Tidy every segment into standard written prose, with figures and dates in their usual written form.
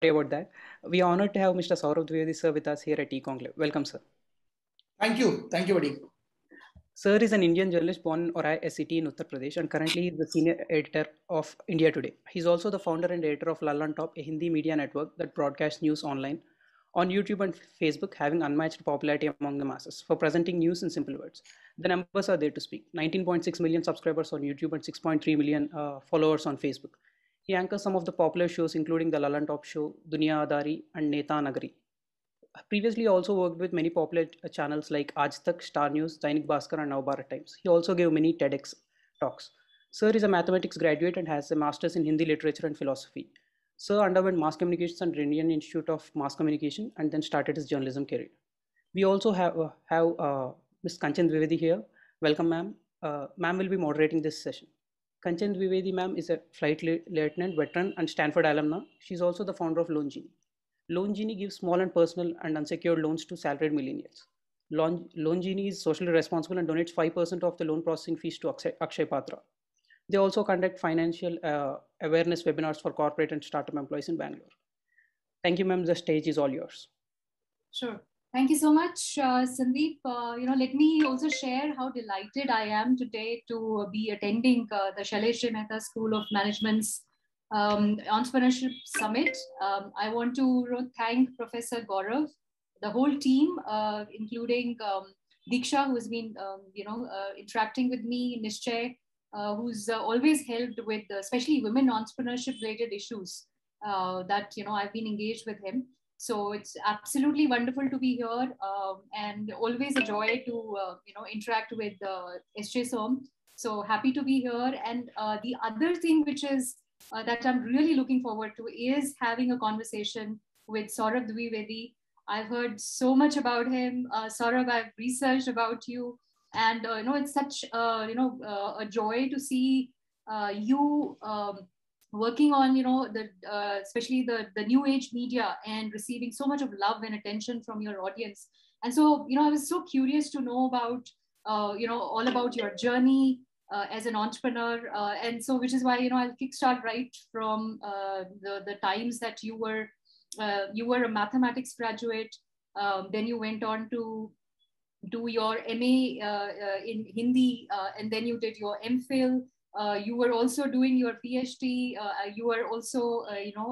about that. We are honored to have Mr. Saurav Dwivedi sir with us here at eConclave. Welcome, sir. Thank you, buddy. Sir is an Indian journalist born in Orai, a city in Uttar Pradesh, and currently is the senior editor of India Today. He's also the founder and editor of Lal on Top, a Hindi media network that broadcasts news online on YouTube and Facebook, having unmatched popularity among the masses for presenting news in simple words. The numbers are there to speak: 19.6 million subscribers on YouTube and 6.3 million followers on Facebook. He anchors some of the popular shows, including the Lal on Top show, Dunia Adari, and Neta Nagari. Previously also worked with many popular channels like Aaj Tak, Star News, Dainik Bhaskar, and Navbharat Times. He also gave many TEDx talks. Sir is a mathematics graduate and has a master's in Hindi literature and philosophy. Sir underwent mass communications at Indian Institute of Mass Communication and then started his journalism career. We also have Ms. Kanchan Dwivedi here. Welcome, ma'am. Ma'am will be moderating this session. Kanchan Dwivedi, ma'am, is a flight lieutenant, veteran, and Stanford alumna. She's also the founder of Loan Genie. Loan Genie gives small and personal and unsecured loans to salaried millennials. Loan Genie is socially responsible and donates 5% of the loan processing fees to Akshay Patra. They also conduct financial awareness webinars for corporate and startup employees in Bangalore. Thank you, ma'am. The stage is all yours. Sure. Thank you so much, Sandeep. Let me also share how delighted I am today to be attending the Shailesh Mehta School of Management's Entrepreneurship Summit. I want to thank Professor Gaurav, the whole team, including Diksha, who has been, interacting with me, Nishchay, who's always helped with, especially women entrepreneurship related issues that, I've been engaged with him. So it's absolutely wonderful to be here, and always a joy to interact with SJ Som. So happy to be here. And the other thing which is that I'm really looking forward to is having a conversation with Saurav Dwivedi. I've heard so much about him. Saurav, I've researched about you, and it's such a joy to see you. Working on especially the new age media and receiving so much of love and attention from your audience. And so I was so curious to know about all about your journey as an entrepreneur, and so which is why I'll kickstart right from the times that you were a mathematics graduate. Then you went on to do your MA in Hindi, and then you did your MPhil. You were also doing your PhD. You were also,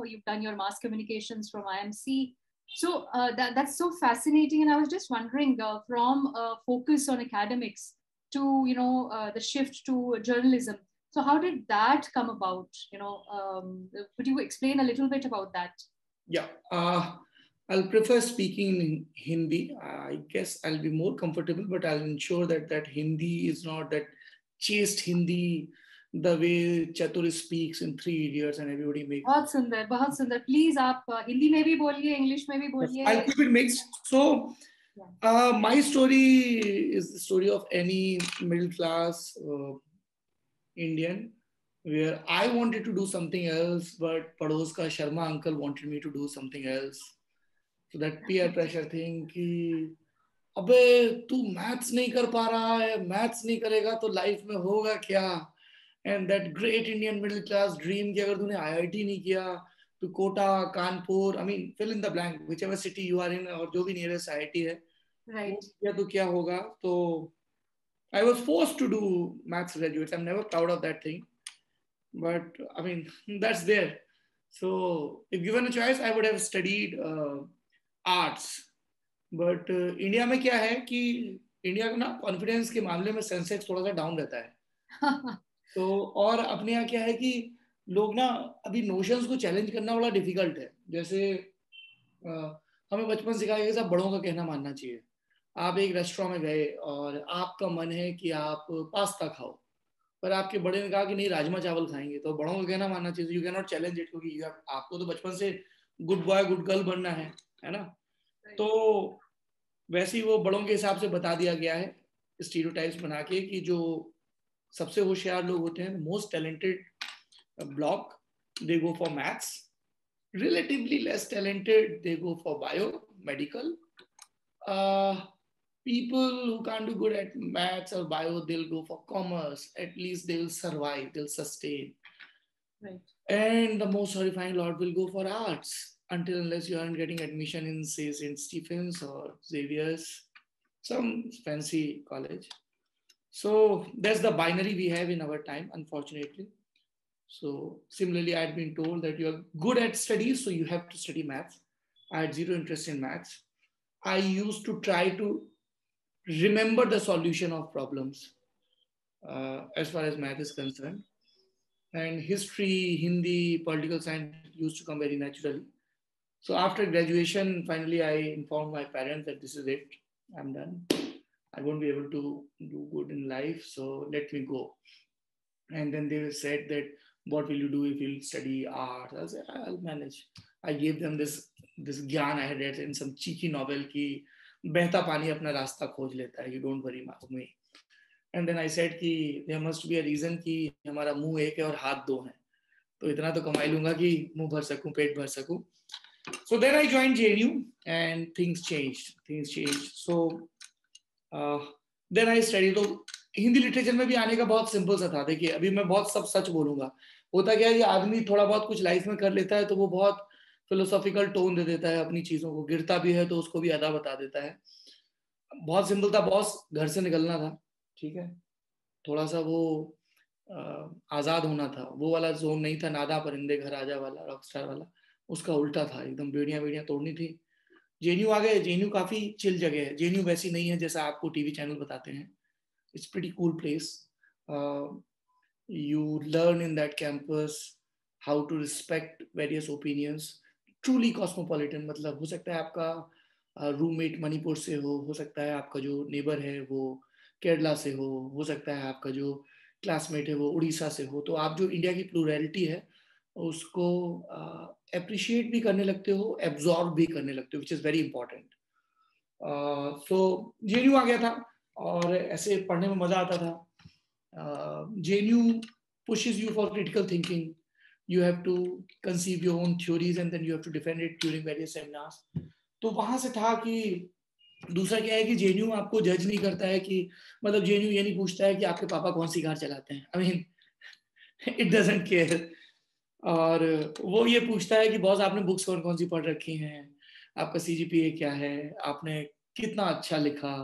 you've done your mass communications from IMC. So that's so fascinating. And I was just wondering, from focus on academics to, the shift to journalism. So how did that come about? Could you explain a little bit about that? Yeah, I'll prefer speaking in Hindi. I guess I'll be more comfortable, but I'll ensure that Hindi is not that chaste Hindi, the way Chatur speaks in Three Idiots and everybody makes. बहुत सुंदर, बहुत सुंदर. Please आप हिंदी में भी बोलिए, English में भी बोलिए. I'll keep it mixed. So, my story is the story of any middle class Indian, where I wanted to do something else, but Pados ka Sharma uncle wanted me to do something else. So that peer pressure thing कि अबे तू maths नहीं कर पा रहा है, maths नहीं करेगा तो लाइफ में होगा क्या? And that great Indian middle class dream कि अगर तूने IIT नहीं किया तो Kota, Kanpur, I mean fill in the blank, whichever city you are in और जो भी nearest IIT है, right? या तो क्या होगा? तो I was forced to do maths graduates. I'm never proud of that thing, but I mean that's there. So if given a choice, I would have studied arts. But India में क्या है कि India का ना confidence के मामले में Sensex थोड़ा सा डाउन रहता है. तो और अपने यहाँ क्या है कि लोग ना अभी नोशंस को चैलेंज करना बड़ा डिफिकल्ट है. जैसे हमें बचपन सिखाया गया सब बड़ों का कहना मानना चाहिए. आप एक रेस्टोरेंट में गए और आपका मन है कि आप पास्ता खाओ, पर आपके बड़े ने कहा कि नहीं राजमा चावल खाएंगे, तो बड़ों का कहना मानना चाहिए. You can not challenge it, क्योंकि आपको तो बचपन से गुड बॉय गुड गर्ल बनना है ना. तो वैसे ही वो बड़ों के हिसाब से बता दिया गया है स्टीरियोटाइप्स बना के कि जो सबसे होशियार लोग होते हैं, most talented block, they go for maths. Relatively less talented they go for bio medical. People who can't do good at maths or bio, they'll go for commerce. At least they will survive, they'll sustain. Right. And the most horrifying lot will go for arts. until unless you aren't getting admission in, say, St. Stephen's or Xavier's, some fancy college. So that's the binary we have in our time, unfortunately. So similarly, I had been told that you're good at studies, so you have to study maths. I had zero interest in maths. I used to try to remember the solution of problems as far as math is concerned. And history, Hindi, political science used to come very naturally. So after graduation, finally, I informed my parents that this is it. I'm done. I won't be able to do good in life, so let me go. And then they said that, what will you do if you study art? I said, I'll manage. I gave them this gyan I had read in some cheeky novel ki behta pani apna rasta khoj leta hai, you don't worry about me. And then I said कि there must be a reason कि हमारा मुंह एक है और हाथ दो हैं, तो इतना तो कमाई लूंगा कि मुंह भर सकूं, पेट भर सकूं. So then I joined JNU and things changed. So then I studied. तो हिंदी लिटरेचर में भी आने का बहुत सिंपल सा था. देखिए अभी मैं बहुत सब सच बोलूंगा. होता क्या है कि आदमी थोड़ा बहुत कुछ लाइफ में कर लेता है तो वो बहुत फिलोसॉफिकल टोन दे देता है अपनी चीजों को, गिरता भी है तो उसको भी अदा बता देता है. बहुत सिंपल था बॉस, घर से निकलना था, ठीक है, थोड़ा सा वो आजाद होना था, वो वाला जोन नहीं था, नादा परिंदे घर आजा वाला रॉकस्टार वाला, उसका उल्टा था, एकदम बेड़ियां तोड़नी थी. जेएनयू आ गए. जेएनयू काफी चिल जगह है. जेएनयू वैसी नहीं है जैसा आपको टीवी चैनल बताते हैं. It's pretty cool place. You learn in that campus how to respect various opinions. Truly cosmopolitan, मतलब हो सकता है आपका रूममेट मणिपुर से हो सकता है आपका जो नेबर है वो केरला से हो सकता है आपका जो क्लासमेट है वो उड़ीसा से हो. तो आप जो इंडिया की प्लूरैलिटी है उसको अप्रिशिएट भी करने लगते हो, एब्जॉर्ब भी करने लगते हो, which is very important. So JNU आ गया था और ऐसे पढ़ने में मजा आता था. JNU pushes you for critical thinking. You have to conceive your own theories and then you have to defend it during various seminars. तो वहां से था कि दूसरा क्या है कि जेएनयू आपको जज नहीं करता है कि, मतलब जेएनयू ये नहीं पूछता है कि आपके पापा कौन सी कार चलाते हैं. I mean it doesn't care. और वो ये पूछता है कि बॉस आपने बुक्स कौन कौन सी पढ़ रखी हैं, आपका सीजीपीए क्या है, आपने कितना अच्छा लिखा,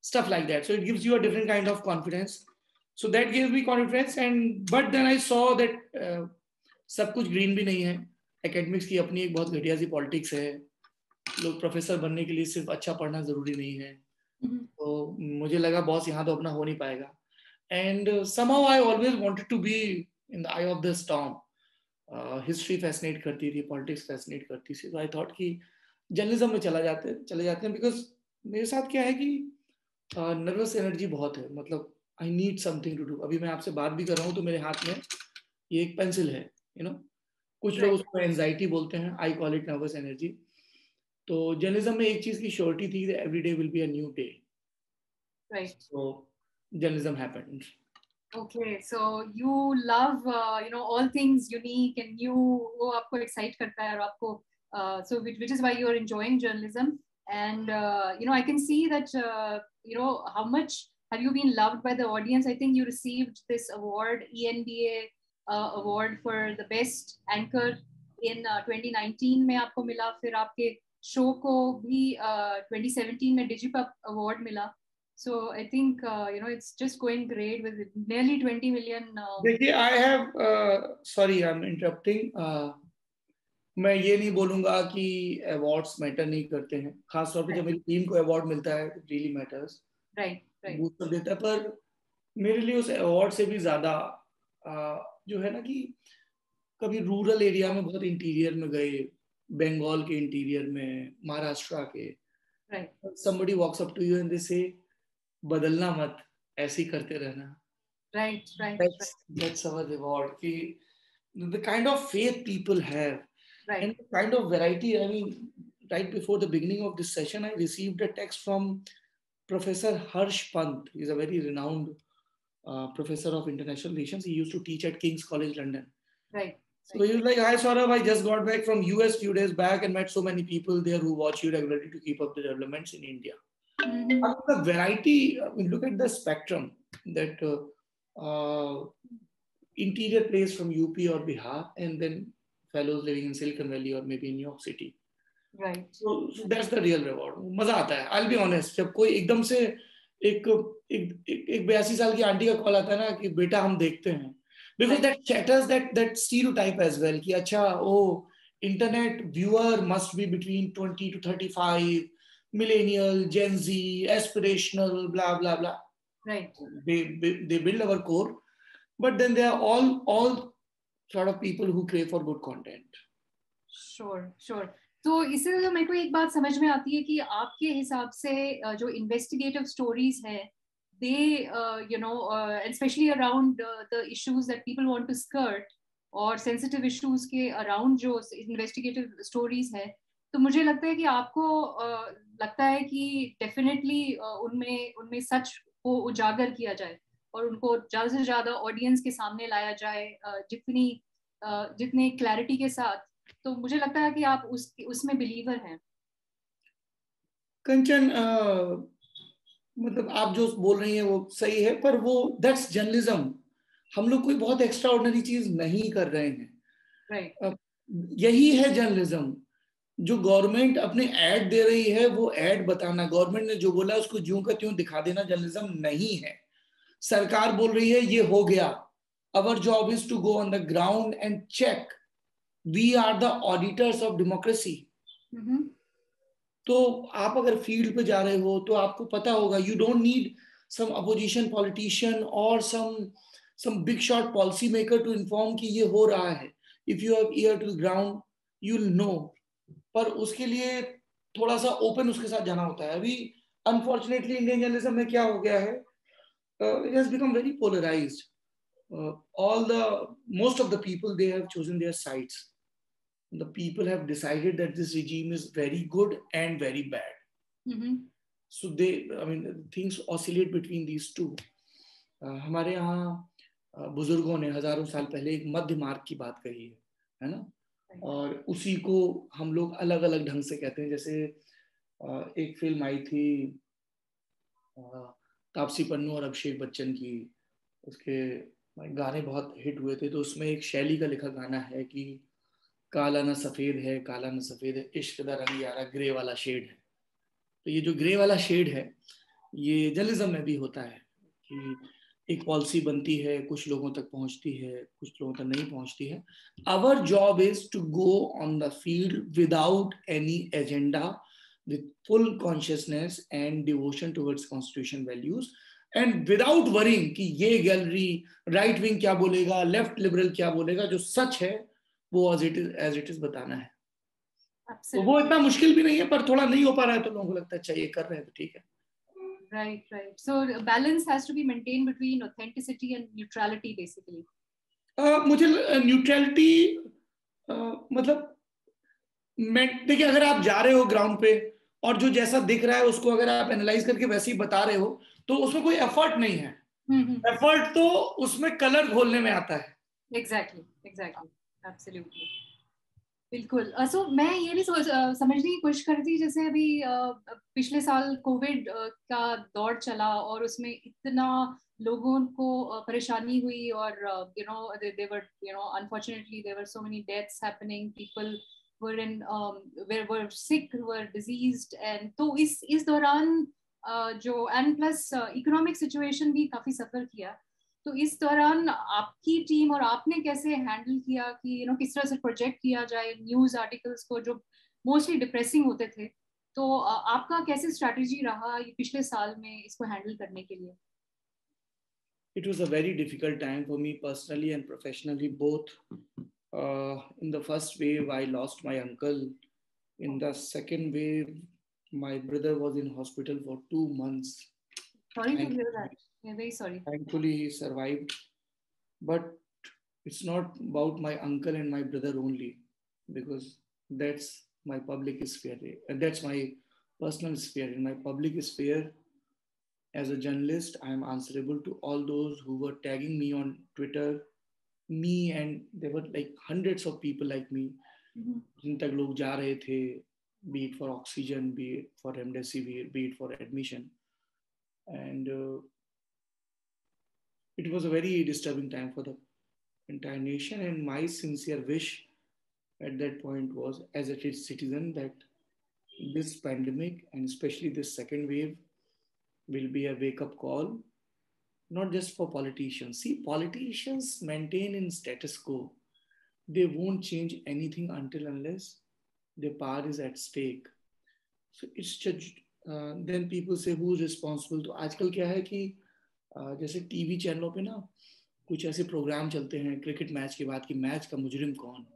stuff like that. So it gives you a different kind of confidence. So that gave me confidence. And but then I saw that सब कुछ ग्रीन भी नहीं है. एकेडमिक्स की अपनी एक बहुत घटिया सी पॉलिटिक्स है. लोग प्रोफेसर बनने के लिए सिर्फ अच्छा पढ़ना जरूरी नहीं है. तो मुझे लगा बॉस यहाँ तो अपना हो नहीं पाएगा. And somehow I always wanted to be in the eye of the storm. History fascinate करती थी, पॉलिटिक्स फैसिनेट करती थी. तो आई थॉट कि जर्नलिज्म में चले जाते हैं. बिकॉज मेरे साथ क्या है कि नर्वस एनर्जी बहुत है. मतलब I need something to do. अभी मैं आपसे बात भी कर रहा हूँ तो मेरे हाथ में ये एक पेंसिल है, यू नो. कुछ लोग उसको एंजाइटी बोलते हैं, I call it nervous energy. तो जर्नलिज्म में एक चीज की श्योरिटी थी, every day will be a new day. Right. So journalism happened. Okay, so you love all things unique and new. वो आपको excite करता है और आपको so which is why you're enjoying journalism. And I can see that how much have you been loved by the audience. I think you received this award, ENBA award for the best anchor in 2019 में आपको मिला. फिर आपके show को भी 2017 में Digipub award मिला. So I think it's just going great with nearly 20 million. देखिए, I have sorry, I'm interrupting. मैं ये नहीं बोलूंगा कि अवार्ड्स मैटर नहीं करते हैं. खासतौर पे जब मेरी टीम को अवार्ड मिलता है, it really matters. Right. Boost कर देता है. पर मेरे लिए उस अवार्ड से भी ज्यादा जो है ना कि कभी रूरल एरिया में बहुत इंटीरियर में गए, बंगाल के इंटीरियर में, महाराष्ट्र के, somebody walks up to you and they say बदलना मत, ऐसे ही करते रहना. Right. That's our reward. The kind of faith people have, right, and the kind of variety. I mean, right before the beginning of this session, I received a text from Professor Harsh Pant. He's a very renowned professor of international relations. He used to teach at King's College London. Right. So he was like, "Hi Saurabh, I just got back from US few days back and met so many people there who watch you regularly to keep up the developments in India." Mm-hmm. The variety, look at the spectrum that interior plays from UP or Bihar, and then fellows living in Silicon Valley or maybe in New York City. Right. So that's the real reward. मजा आता है. I'll be honest. जब कोई एकदम से एक 82 साल की आंटी का कॉल आता है ना कि बेटा हम देखते हैं, because that shatters that stereotype as well कि अच्छा oh internet viewer must be between 20 to 35, millennial, Gen Z, aspirational, blah blah blah. Right. They build our core, but then they are all sort of people who crave for good content. Sure. तो इससे तो मेरे को एक बात समझ में आती है कि आपके हिसाब से जो इन्वेस्टिगेटिव स्टोरीज है, they you know especially around the issues that people want to skirt और sensitive issues के around जो investigative stories है, तो मुझे लगता है कि आपको लगता है कि definitely उनमें सच को उजागर किया जाए और उनको ज़्यादा से ज़्यादा ऑडियंस के सामने लाया जाए जितने क्लैरिटी के साथ. तो मुझे लगता है कि आप उसमें बिलीवर हैं. कंचन, मतलब आप जो बोल रही हैं वो सही है, पर वो दैट्स जर्नलिज्म. हम लोग कोई बहुत एक्स्ट्रा ऑर्डिनरी चीज नहीं कर रहे हैं. Right. यही है जर्नलिज्म. जो गवर्नमेंट अपने ऐड दे रही है वो ऐड बताना, गवर्नमेंट ने जो बोला उसको ज्यों का त्यों दिखा देना जर्नलिज्म नहीं है. सरकार बोल रही है ये हो गया. Our job is to go on the ground and check. We are the auditors of democracy. तो आप अगर फील्ड पे जा रहे हो तो आपको पता होगा, you don't need some opposition politician or some big shot policy maker to inform कि ये हो रहा है. If you have ear to the ground, you'll know. पर उसके लिए थोड़ा सा ओपन उसके साथ जाना होता है. अभी अनफॉर्चुनेटली इंडियन जर्नलिज्म में क्या हो गया है, it has become very polarized. Most of the people, they have chosen their sides. The people have decided that this regime is very good and very bad. So things oscillate between these two. हमारे यहाँ बुजुर्गों ने हजारों साल पहले एक मध्य मार्ग की बात कही है ना, और उसी को हम लोग अलग अलग ढंग से कहते हैं. जैसे एक फिल्म आई थी तापसी पन्नू और अभिषेक बच्चन की, उसके गाने बहुत हिट हुए थे. तो उसमें एक शैली का लिखा गाना है कि काला ना सफेद है, काला ना सफेद है, इश्क दा रंग यारा ग्रे वाला शेड है. तो ये जो ग्रे वाला शेड है, ये जर्नलिज्म में भी होता है कि एक पॉलिसी बनती है, कुछ लोगों तक पहुंचती है, कुछ लोगों तक नहीं पहुंचती है. Our job is to go on the field without any agenda, with full consciousness and devotion towards constitution values, and without worrying कि ये गैलरी राइट विंग क्या बोलेगा, लेफ्ट लिबरल क्या बोलेगा. जो सच है वो as it is बताना है. तो वो इतना मुश्किल भी नहीं है, पर थोड़ा नहीं हो पा रहा है तो लोगों को लगता है चाहिए कर रहे हैं तो ठीक है. Right. So balance has to be maintained between authenticity and neutrality basically. मुझे न्यूट्रलिटी मतलब देखिए, अगर आप जा रहे हो ग्राउंड पे और जो जैसा दिख रहा है उसको अगर आप एनालाइज करके वैसे ही बता रहे हो तो उसमें कोई एफर्ट नहीं है. एफर्ट तो उसमें कलर घोलने में आता है. Exactly. Absolutely. बिल्कुल. सो मैं ये भी समझने की कोशिश कर रही थी, जैसे अभी पिछले साल कोविड का दौर चला और उसमें इतना लोगों को परेशानी हुई और they were unfortunately there were so many deaths happening, people were sick, were diseased, and तो इस दौरान जो एंड प्लस इकोनॉमिक सिचुएशन भी काफी सफर किया. तो इस दौरान आपकी टीम और आपने कैसे हैंडल किया कि किस तरह से प्रोजेक्ट किया जाए न्यूज आर्टिकल्स को जो मोस्टली डिप्रेसिंग होते थे. तो आपका कैसे स्ट्रैटेजी रहा ये पिछले साल में इसको हैंडल करने के लिए? It was a very difficult time for me personally and professionally both. In the first wave, I lost my uncle. In the second wave, my brother was in hospital for 2 months. Sorry to hear that. Yeah, very sorry. Thankfully, he survived. But it's not about my uncle and my brother only, because that's my public sphere. And that's my personal sphere. In my public sphere, as a journalist, I am answerable to all those who were tagging me on Twitter. Me and there were like hundreds of people like me. जिन तक लोग जा रहे थे, be it for oxygen, be it for remdesivir, be it for admission. And it was a very disturbing time for the entire nation. And my sincere wish at that point was, as a citizen, that this pandemic and especially this second wave will be a wake-up call, not just for politicians. See, politicians maintain in status quo. They won't change anything until unless their power is at stake. So it's just then people say who is responsible. तो आजकल क्या है कि जैसे TV चैनलों पे ना कुछ ऐसे प्रोग्राम चलते हैं क्रिकेट मैच के बाद कि मैच का मुजरिम कौन,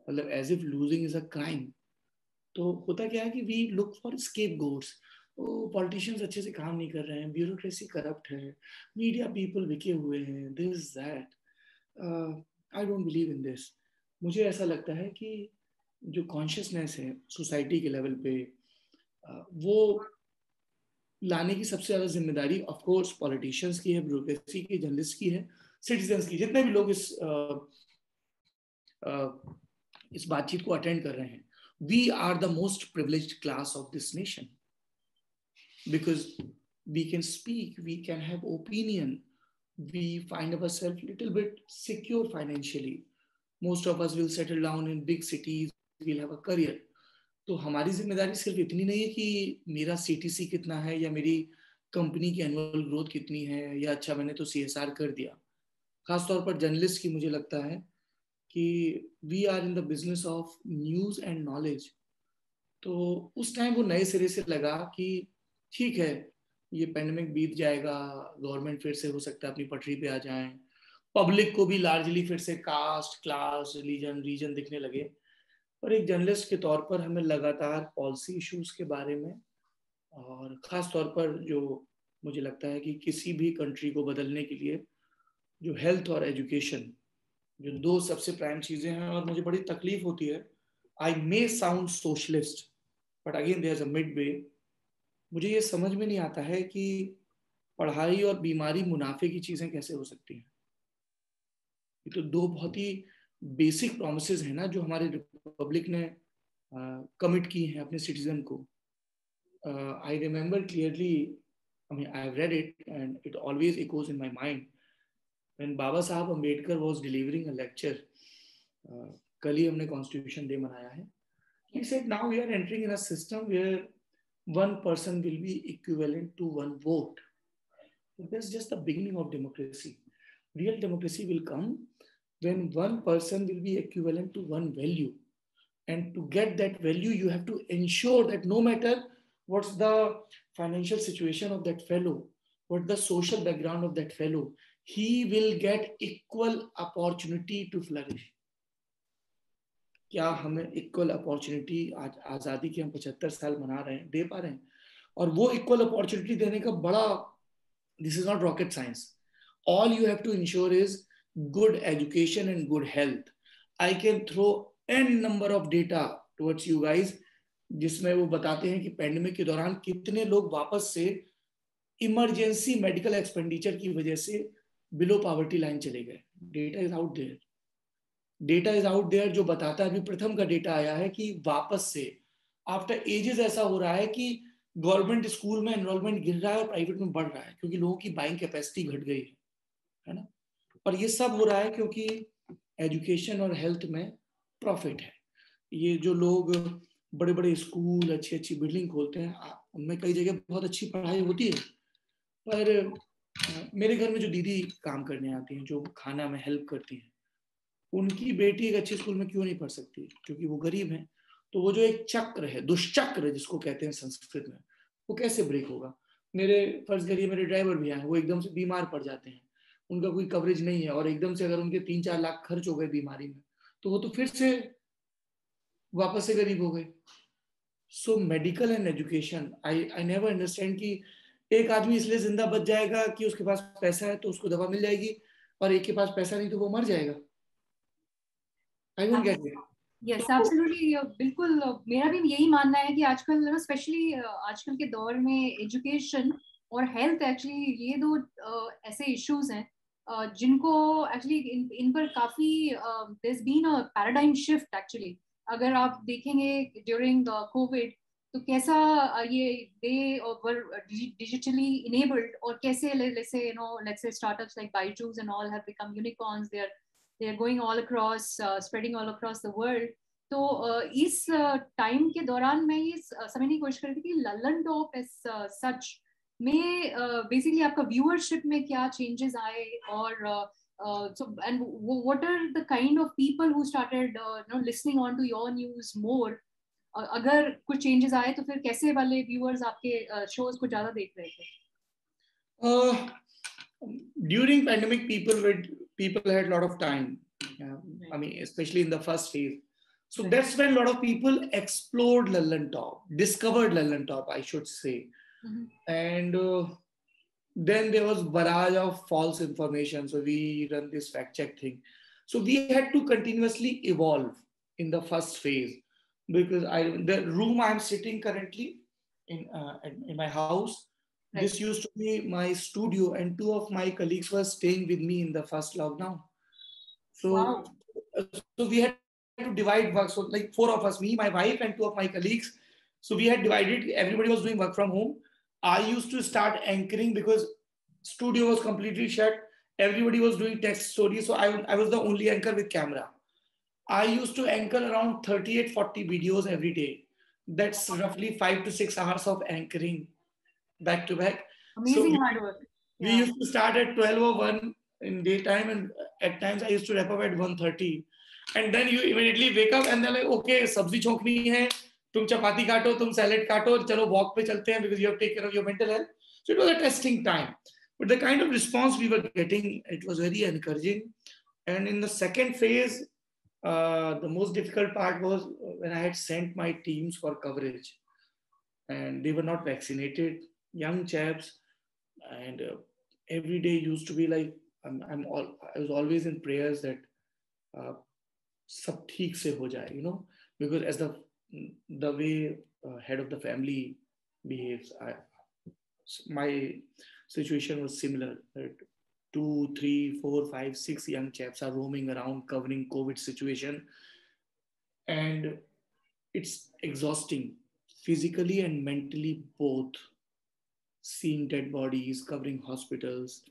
मतलब as if losing is a crime. तो होता क्या है कि we look for scapegoats. Politicians अच्छे से काम नहीं कर रहे हैं, ब्यूरोक्रेसी करप्ट है, मीडिया पीपल बिके हुए हैं, this that. I don't believe in this. मुझे ऐसा लगता है कि जो कॉन्शियसनेस है सोसाइटी के लेवल पे वो लाने की सबसे ज्यादा जिम्मेदारी ऑफ कोर्स पॉलिटिशियंस की है, ब्यूरोक्रेसी की, जर्नलिस्ट की है, सिटीजन्स की, जितने भी लोग इस बातचीत को अटेंड कर रहे हैं. We are the most privileged class of this nation because we can speak, we can have opinion, we find ourselves a little bit secure financially. Most of us will settle down in big cities, we'll have a career. तो हमारी जिम्मेदारी सिर्फ इतनी नहीं है कि मेरा CTC कितना है या मेरी कंपनी की एनुअल ग्रोथ कितनी है या अच्छा मैंने तो CSR कर दिया. खासतौर पर जर्नलिस्ट की मुझे लगता है कि we are in the business of news and knowledge. तो उस टाइम वो नए सिरे से लगा कि ठीक है ये पेंडेमिक बीत जाएगा, गवर्नमेंट फिर से हो सकता है अपनी पटरी पे आ जाए, पब्लिक को भी लार्जली फिर से कास्ट, क्लास, रिलीजन, रीजन दिखने लगे. और एक जर्नलिस्ट के तौर पर हमें लगातार पॉलिसी इश्यूज के बारे में, और ख़ास तौर पर जो मुझे लगता है कि किसी भी कंट्री को बदलने के लिए जो हेल्थ और एजुकेशन, जो दो सबसे प्राइम चीज़ें हैं. और मुझे बड़ी तकलीफ होती है, I may sound socialist but again there is a mid way. मुझे ये समझ में नहीं आता है कि पढ़ाई और बीमारी मुनाफे की चीज़ें कैसे हो सकती हैं. ये तो दो बहुत ही बेसिक प्रोमिसेस हैं ना जो हमारे रिपब्लिक ने कमिट की हैं अपने सिटीजन को. I remember clearly, I mean, I have read it and it always echoes in my mind. When Baba Saheb Ambedkar was delivering a lecture, कल ही हमने Constitution Day मनाया है. He said, now we are entering in a system where one person will be equivalent to one vote. That's just the beginning of democracy. Real democracy will come when one person will be equivalent to one value. And to get that value, you have to ensure that no matter what's the financial situation of that fellow, what the social background of that fellow, he will get equal opportunity to flourish. क्या हमें equal opportunity आज आज़ादी के हम 75 साल मना रहे हैं दे पा रहे हैं? और वो इक्वल अपॉर्चुनिटी देने का बड़ा, this is not rocket science. All you have to ensure is good education and good health. I can throw an number of data towards you guys जिसमें वो बताते हैं कि पैंडेमिक के दौरान कितने लोग वापस से इमरजेंसी मेडिकल एक्सपेंडिचर की वजह से बिलो पॉवर्टी लाइन चले गए. Data is out there. Data is out there जो बताता है, अभी प्रथम का डेटा आया है कि वापस से आफ्टर एजेस ऐसा हो रहा है कि गवर्नमेंट स्कूल में एनरोलमेंट गिर रहा है और प्राइवेट में बढ़ रहा है क्योंकि लोगों की बाइंग कैपेसिटी घट गई है ना. और ये सब हो रहा है क्योंकि एजुकेशन और हेल्थ में प्रॉफिट है. ये जो लोग बड़े बड़े स्कूल, अच्छी अच्छी बिल्डिंग खोलते हैं, उनमें कई जगह बहुत अच्छी पढ़ाई होती है, पर मेरे घर में जो दीदी काम करने आती हैं, जो खाना में हेल्प करती हैं, उनकी बेटी एक अच्छे स्कूल में क्यों नहीं पढ़ सकती? क्योंकि वो गरीब हैं. तो वो जो एक चक्र है, दुष्चक्र जिसको कहते हैं संस्कृत में, वो कैसे ब्रेक होगा? मेरे फर्ज करिए मेरे ड्राइवर भी हैं, वो एकदम से बीमार पड़ जाते हैं, उनका कोई कवरेज नहीं है, और एकदम से अगर उनके 3-4 लाख खर्च हो गए बीमारी में, तो वो तो फिर से वापस से गरीब हो गए. So medical and education, I never understand कि एक आदमी इसलिए जिंदा बच जाएगा कि उसके पास पैसा है तो उसको दवा मिल जाएगी, और एक के पास पैसा नहीं तो वो मर जाएगा. I don't get it. Yes, absolutely. बिल्कुल मेरा भी यही मानना है कि आजकल ना स्पेशली आजकल के दौर में एजुकेशन और हेल्थ एक्चुअली ये दो ऐसे इश्यूज हैं जिनको एक्चुअली इन पर काफी there's been a paradigm shift actually. अगर आप देखेंगे ड्यूरिंग कोविड तो कैसा ये they were digitally enabled और कैसे let's say startups like Byju's and all have become unicorns. They are going all across, spreading all across the world. तो इस टाइम के दौरान मैं ये समझने की कोशिश कर रही थी कि लल्लन टॉप एज सच में बेसिकली आपका व्यूअरशिप में क्या चेंजेस आए, और so and what are the kind of people who started listening on to your news more? अगर कुछ चेंजेस आए तो फिर कैसे वाले व्यूअर्स आपके शोज को ज्यादा देख रहे थे? During pandemic, people had a lot of time. I mean, especially in the first phase. So that's when a lot of people explored Lallin Top, discovered Lallin Top, I should say. And then there was barrage of false information. So we run this fact check thing. So we had to continuously evolve in the first phase, because the room I'm sitting currently in my house, this used to be my studio, and 2 of my colleagues were staying with me in the first lockdown. So, so we had to divide work. So like 4 of us, me, my wife, and 2 of my colleagues. So we had divided. Everybody was doing work from home. I used to start anchoring because studio was completely shut. Everybody was doing text stories. So I was the only anchor with camera. I used to anchor around 38-40 videos every day. That's roughly 5 to 6 hours of anchoring back to back. Amazing hard work. We used to start at 12 or 1 in daytime, and at times I used to wrap up at 1:30. And then you immediately wake up and they're like, okay, sabzi chokni hai, tum chapati kato, tum salad kato, chalo walk pe chalte hain, because you have to take care of your mental health. So it was a testing time. But the kind of response we were getting, it was very encouraging. And in the second phase, the most difficult part was when I had sent my teams for coverage, and they were not vaccinated, young chaps, and every day used to be like, I was always in prayers that sab theek se ho jaye, you know, because as the way head of the family behaves, my situation was similar. That 2, 3, 4, 5, 6 young chaps are roaming around covering COVID situation, and it's exhausting physically and mentally both. Seeing dead bodies, covering hospitals,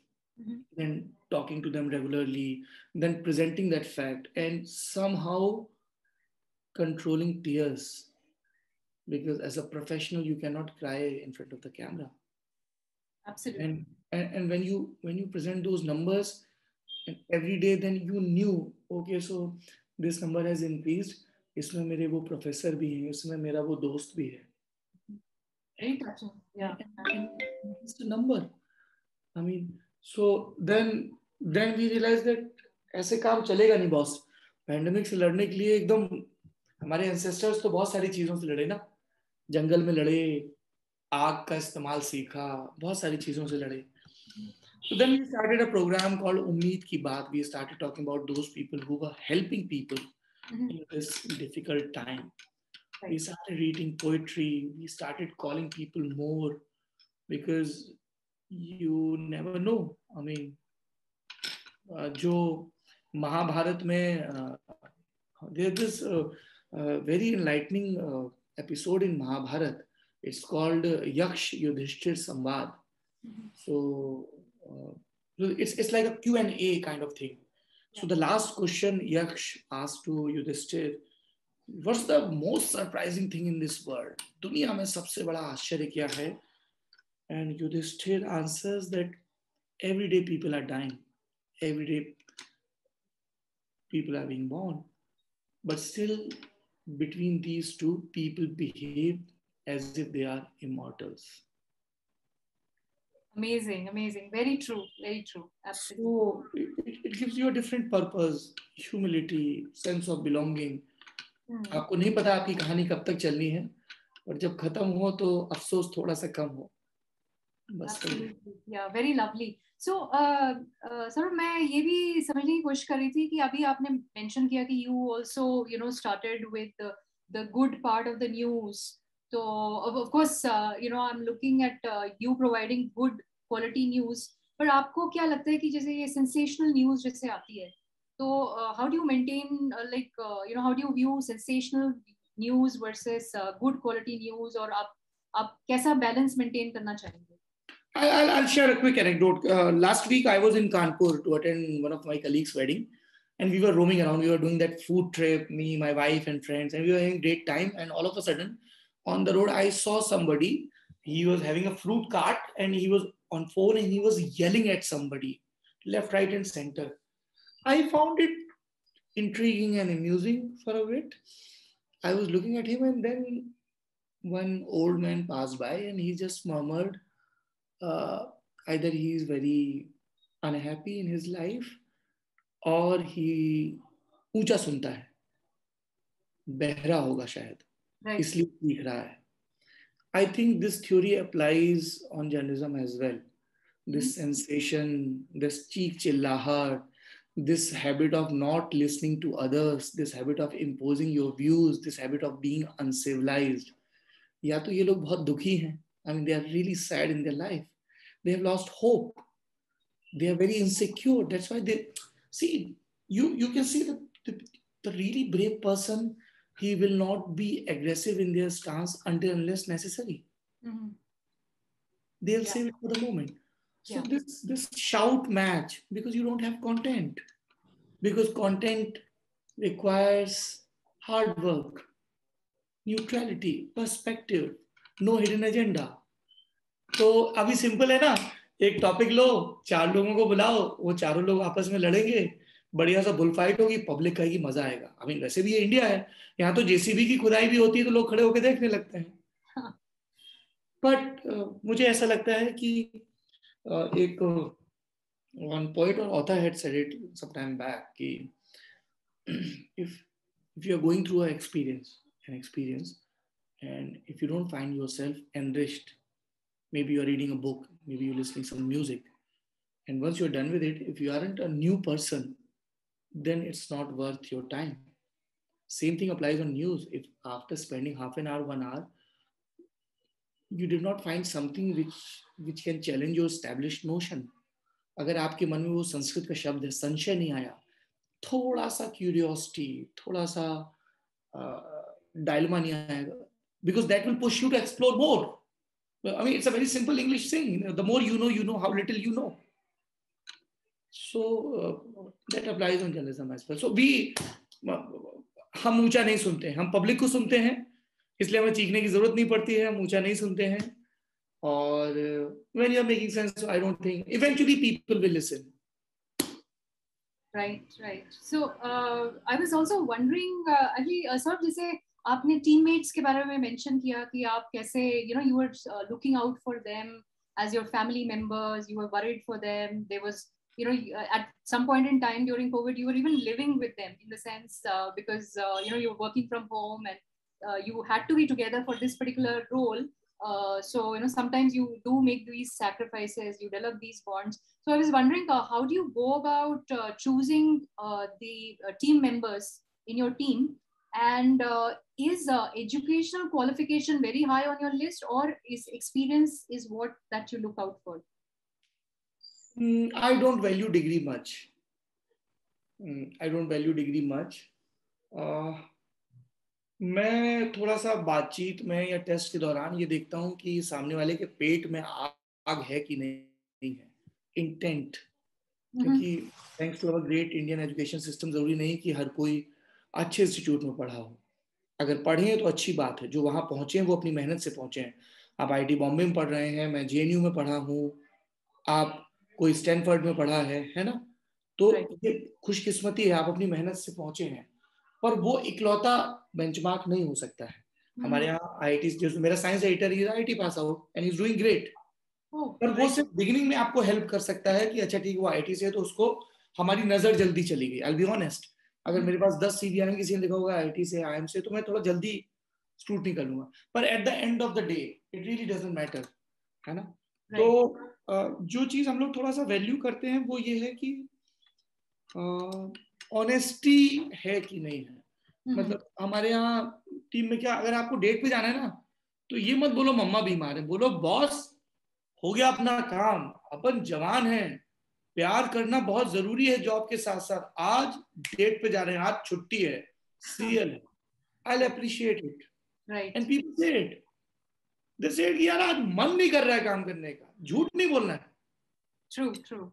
then talking to them regularly, then presenting that fact, and somehow controlling tears, because as a professional you cannot cry in front of the camera. Absolutely. And when you present those numbers, and every day, then you knew, okay, so this number has increased, इसमें मेरे वो professor भी हैं, इसमें मेरा वो दोस्त भी है. Very touching. Yeah. And it's a number. I mean, so then we realized that ऐसे काम चलेगा नहीं बॉस. पैंडेमिक से लड़ने के लिए एकदम हमारे एंसेस्टर्स तो बहुत सारी चीजों से लड़े ना, जंगल में लड़े, आग का इस्तेमाल सीखा, बहुत सारी चीजों से लड़े. So then we started a program called Ummeed Ki Baat. We started talking about those people who were helping people in this difficult time. We started reading poetry. We started calling people more, because you never know. I mean, जो महाभारत में there's this very enlightening episode in Mahabharata. It's called Yaksh Yudhishthir Samvad. So it's like a Q&A kind of thing. So the last question Yaksh asked to Yudhishthir, what's the most surprising thing in this world? दुनिया में सबसे बड़ा आश्चर्य क्या है? And Yudhishthir answers that every day people are dying. Every day people are being born. But still, between these two, people behave as if they are immortals. Amazing, amazing. Very true, very true. Absolutely. So it gives you a different purpose, humility, sense of belonging. आपको नहीं पता आपकी कहानी कब तक चलनी है, और जब खत्म हो तो अफसोस थोड़ा सा कम हो. Absolutely. Yeah, very lovely. So, sir मैं ये भी समझने की कोशिश कर रही थी कि अभी आपने mention किया कि you also, started with the good part of the news. So, of course, I'm looking at you providing good quality news. पर आपको क्या लगता है कि जैसे ये sensational news जैसे आती है, तो how do you maintain, how do you view sensational news versus good quality news, और आप कैसा balance maintain करना चाहेंगे? I'll share a quick anecdote. Last week I was in Kanpur to attend one of my colleagues' wedding, and we were roaming around. We were doing that food trip, me, my wife, and friends, and we were having great time. And all of a sudden, on the road, I saw somebody. He was having a fruit cart, and he was on phone, and he was yelling at somebody, left, right, and center. I found it intriguing and amusing for a bit. I was looking at him, and then one old man passed by, and he just murmured, either he is very unhappy in his life, or he ऊंचा सुनता है, बहरा होगा शायद, इसलिए सीख रहा है. I think this theory applies on journalism as well. This sensation, this cheek chillahat, this habit of not listening to others, this habit of imposing your views, this habit of being uncivilized. या तो ये लोग बहुत दुखी हैं. I mean, they are really sad in their life. They have lost hope. They are very insecure. That's why they see. You can see the really brave person. He will not be aggressive in their stance until unless necessary. Mm-hmm. They'll save it for the moment. So this shout match, because you don't have content, because content requires hard work, neutrality, perspective, no hidden agenda. तो अभी simple है ना, एक topic लो, 4 लोगों को बुलाओ, वो चारों लोग आपस में लड़ेंगे, बढ़िया सा बुल फाइट होगी, पब्लिक कहेगी मजा आएगा. आई मीन वैसे भी ये इंडिया है, यहाँ तो जेसीबी की खुदाई भी होती है तो लोग खड़े होकर देखने लगते हैं. बट मुझे ऐसा लगता है कि एक one poet or author had said it some time back कि if you are going through an experience and if you don't find yourself enriched, maybe you are reading a book, maybe you're listening some music, and once you're done with it, if you aren't a new person, then it's not worth your time. Same thing applies on news. If after spending half an hour, 1 hour, you did not find something which can challenge your established notion, अगर आपके मन में वो संस्कृत का शब्द है संशय नहीं आया, थोड़ा सा क्यूरियोसिटी, थोड़ा सा डायलेमा नहीं आएगा, because that will push you to explore more. I mean, it's a very simple English saying. The more you know how little you know. So that applies on journalism as well. So हम ऊंचा नहीं सुनते, हम public को सुनते हैं, इसलिए हमें चीखने की जरूरत नहीं पड़ती है, हम ऊंचा नहीं सुनते हैं. Or when you're making sense, so I don't think eventually people will listen. Right. So I was also wondering, अभी sort of जैसे आपने teammates के बारे में mention किया कि आप कैसे, you were looking out for them as your family members, you were worried for them. There was, at some point in time during COVID, you were even living with them in the sense because you were working from home and you had to be together for this particular role. So sometimes you do make these sacrifices, you develop these bonds. So I was wondering, how do you go about choosing the team members in your team, and is educational qualification very high on your list, or is experience is what that you look out for? I don't value degree much. मैं थोड़ा सा बातचीत में या test के दौरान ये देखता हूँ कि सामने वाले के पेट में आग है कि नहीं है, इंटेंट. क्योंकि thanks to our great Indian education system जरूरी नहीं कि हर कोई अच्छे इंस्टीट्यूट में पढ़ा हो. अगर पढ़े हैं तो अच्छी बात है, जो वहां पहुंचे हैं वो अपनी मेहनत से पहुंचे हैं. आप IIT बॉम्बे में पढ़ रहे हैं, मैं JNU में पढ़ा हूँ, आप कोई स्टैनफोर्ड में पढ़ा है ना, तो ये खुशकिस्मती है, आप अपनी मेहनत से पहुंचे हैं. पर वो इकलौता बेंचमार्क नहीं हो सकता है. हमारे यहाँ IIT, जो मेरा साइंस एडिटर है IIT pass out and he is doing great, पर वो सिर्फ बिगिनिंग में आपको हेल्प कर सकता है कि अच्छा ठीक वो IIT से है तो उसको हमारी नजर जल्दी चली गई. आई विल बी ऑनेस्ट, अगर मेरे पास 10 CV आएंगे, किसी ने लिखा होगा IIT से IIM से, तो मैं थोड़ा जल्दी स्क्रूटनी कर लूंगा. पर at the end of the day it really doesn't matter, है ना. तो जो चीज हम लोग थोड़ा सा वैल्यू करते हैं वो ये है कि ऑनेस्टी है कि नहीं है. मतलब हमारे यहाँ टीम में क्या, अगर आपको डेट पे जाना है ना, तो ये मत बोलो मम्मा बीमार है, बोलो बॉस हो गया अपना काम, अपन जवान हैं, प्यार करना बहुत जरूरी है जॉब के साथ साथ. आज डेट पे जा रहे हैं, आज छुट्टी है, सीरियल है, I will appreciate it. And people से इट, दे सेड कि यार आज मन नहीं कर रहा है काम करने का, झूठ नहीं बोलना है. ट्रू.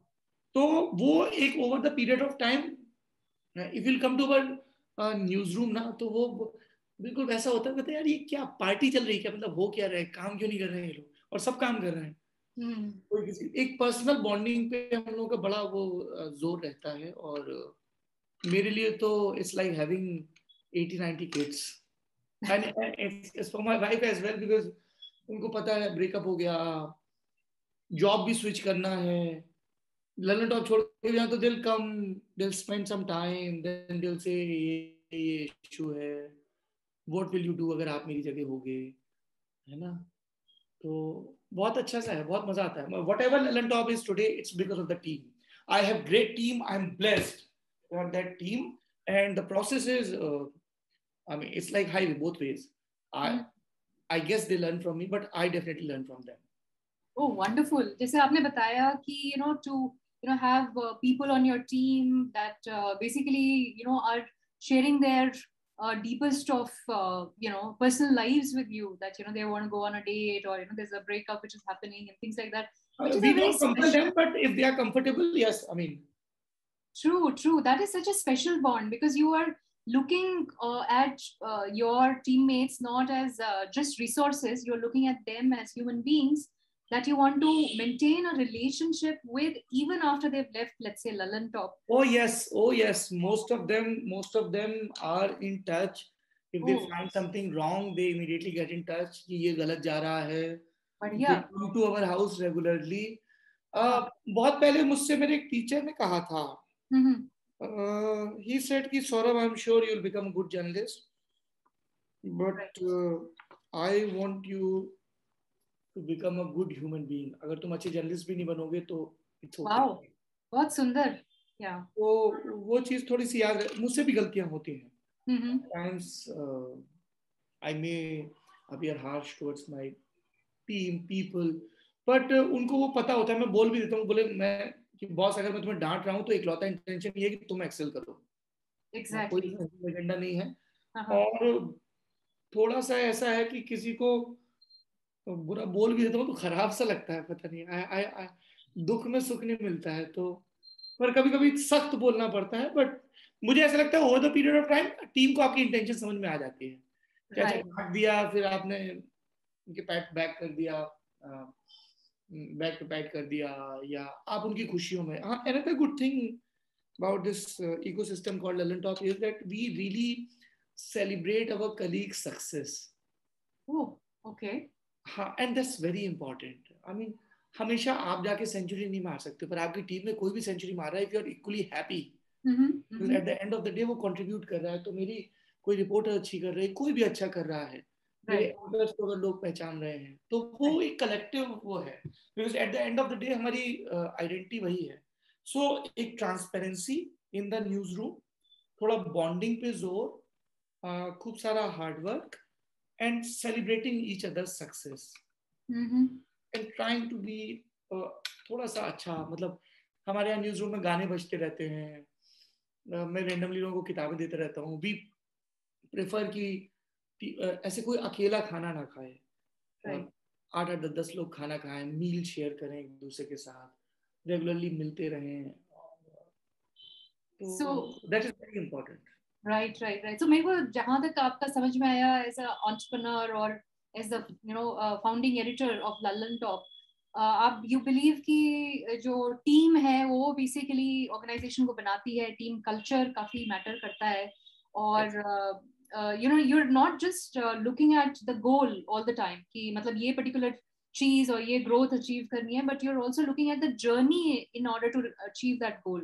तो वो एक over the period of time if will come to our newsroom ना, तो वो बिल्कुल वैसा होता है, कहते हैं यार ये क्या पार्टी चल रही है क्या, मतलब हो क्या रहा है, काम क्यों नहीं कर रहे हैं ये लोग, और सब काम कर रहे हैं। कोई किसी एक पर्सनल बॉन्डिंग पे हम लोगों का बड़ा वो जोर रहता है। और मेरे लिए तो it's like having 80-90 kids, and it's for my wife as well, because उनको पता है ब्रेकअप हो गया, जॉब भी स्विच करना है, ललन टॉप छोड़ के जाए तो दिल कम, दिल स्पेंड सम टाइम, देन दिल से ये इशू है, व्हाट विल यू डू अगर आप मेरी जगह होगे, है ना। तो बहुत अच्छा सा है, बहुत मजा आता है। What ever Lalan top is today, it's because of the team. I have great team, I am blessed for that team, and the process is I mean, it's like highway both ways. I guess they learn from me, but I definitely learn from them. Oh, wonderful. जैसे आपने बताया कि to have people on your team that basically are sharing their deepest of personal lives with you, that they want to go on a date, or there's a breakup which is happening and things like that, which is we a very don't compel them, but if they are comfortable, yes, I mean, true, that is such a special bond, because you are looking at your teammates not as just resources. You're looking at them as human beings that you want to maintain a relationship with even after they've left, let's say, Lalan Top. Oh yes, most of them are in touch. If they find something wrong, they immediately get in touch कि ये गलत जा रहा है. बढ़िया. They come to our house regularly. बहुत पहले मुझसे मेरे एक टीचर ने कहा था, he said कि Saurabh, I'm sure you'll become a good journalist, but I want you to become a good human being. अगर तुम अच्छे जर्नलिस्ट भी नहीं बनोगे तो it's okay. Wow, बहुत सुंदर. Yeah. तो वो चीज थोड़ी सी याद है, मुझसे भी गलतियां होती हैं. Times I may appear harsh towards my team, people, but उनको वो पता होता है, मैं बोल भी देता हूँ, बोले मैं कि बॉस अगर मैं तुम्हें डांट रहा हूँ तो इकलौता इंटेंशन ये है कि तुम एक्सेल करो. Exactly. कोई एजेंडा नहीं है. और थोड़ा सा ऐसा है कि किसी को बुरा बोल भी देता हूँ तो खराब सा लगता है, पता नहीं, दुख में सुख नहीं मिलता है, तो पर कभी कभी सख्त बोलना पड़ता है. बट मुझे ऐसा लगता है over the period of time team को आपकी इंटेंशन समझ में आ जाती है. क्या डांट दिया, फिर आपने उनके पैट बैक कर दिया, बैक टू पैट कर दिया, या आप उनकी खुशियों में. हाँ, another good thing about this ecosystem called Lalan Top is that we really celebrate our colleagues' success. Oh, okay. हाँ, and that's very important. I mean, हमेशा आप जाके सेंचुरी नहीं मार सकते, पर आपकी टीम में कोई भी सेंचुरी मार रहा है, if you are equally happy, at the end of the day वो contribute कर रहा है. तो मेरी कोई रिपोर्टर अच्छी कर रही है, कोई भी अच्छा कर रहा है, मेरे एडिटर्स को अगर लोग पहचान रहे हैं, तो वो एक कलेक्टिव वो है, because at the end of the day हमारी आइडेंटिटी वही है. सो एक transparency in the news room, थोड़ा बॉन्डिंग पे जोर, खूब सारा hard work, and celebrating each other's success, and trying to be थोड़ा सा अच्छा. मतलब हमारे यहाँ न्यूज रूम में गाने बजते रहते हैं, मैं रेंडमली लोगों को किताबें देते रहता हूँ. वी प्रेफर कि ऐसे कोई अकेला खाना ना खाए, 8-10 लोग खाना खाएं, मील शेयर करें एक दूसरे के साथ, रेगुलरली मिलते रहें. So that is very important. Right. So मेरे को जहाँ तक आपका समझ में आया as a entrepreneur और as the founding editor of Lalan Top, आप you believe कि जो टीम है वो basically organization को बनाती है, टीम culture काफी matter करता है, और you're not just looking at the goal all the time कि मतलब ये particular चीज और ये growth achieve करनी है, but you're also looking at the journey in order to achieve that goal.